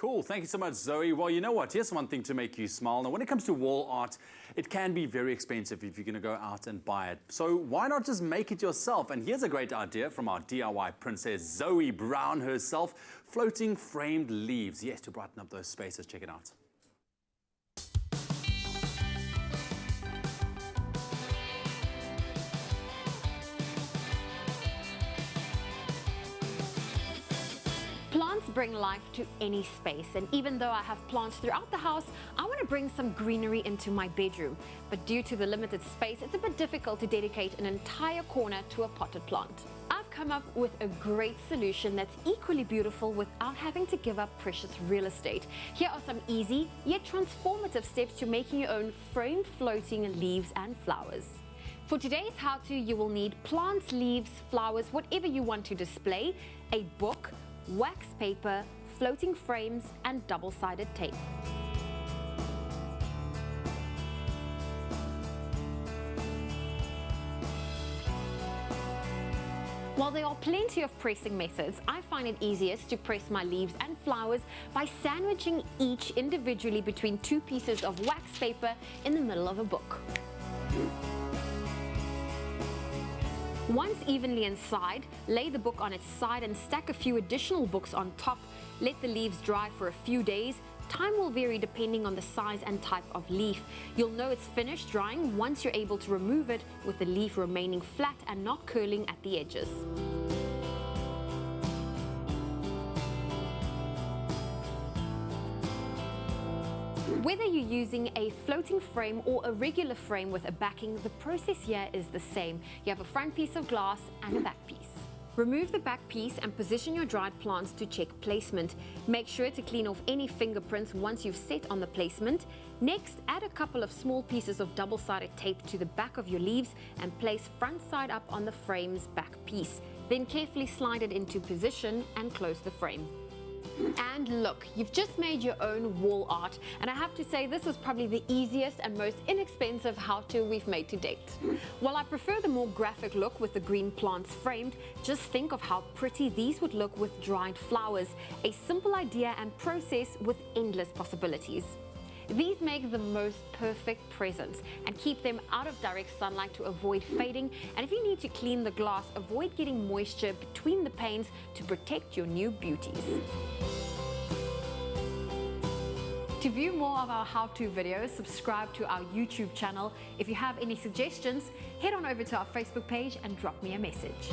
Cool. Thank you so much, Zoe. Well, you know what? Here's one thing to make you smile. Now, when it comes to wall art, it can be very expensive if you're going to go out and buy it. So why not just make it yourself? And here's a great idea from our DIY princess, Zoe Brown herself. Floating framed leaves. Yes, to brighten up those spaces. Check it out. Plants bring life to any space, and even though I have plants throughout the house, I want to bring some greenery into my bedroom. But due to the limited space, it's a bit difficult to dedicate an entire corner to a potted plant. I've come up with a great solution that's equally beautiful without having to give up precious real estate. Here are some easy yet transformative steps to making your own framed floating leaves and flowers. For today's how-to, you will need plants, leaves, flowers, whatever you want to display, a book, wax paper, floating frames, and double-sided tape. While there are plenty of pressing methods, I find it easiest to press my leaves and flowers by sandwiching each individually between two pieces of wax paper in the middle of a book. Once evenly inside, lay the book on its side and stack a few additional books on top. Let the leaves dry for a few days. Time will vary depending on the size and type of leaf. You'll know it's finished drying once you're able to remove it with the leaf remaining flat and not curling at the edges. Whether you're using a floating frame or a regular frame with a backing, the process here is the same. You have a front piece of glass and a back piece. Remove the back piece and position your dried plants to check placement. Make sure to clean off any fingerprints once you've set on the placement. Next, add a couple of small pieces of double-sided tape to the back of your leaves and place front side up on the frame's back piece. Then carefully slide it into position and close the frame. And look, you've just made your own wall art, and I have to say this is probably the easiest and most inexpensive how-to we've made to date. While I prefer the more graphic look with the green plants framed, just think of how pretty these would look with dried flowers. A simple idea and process with endless possibilities. These make the most perfect presents and keep them out of direct sunlight to avoid fading. And if you need to clean the glass, avoid getting moisture between the panes to protect your new beauties. To view more of our how-to videos, subscribe to our YouTube channel. If you have any suggestions, head on over to our Facebook page and drop me a message.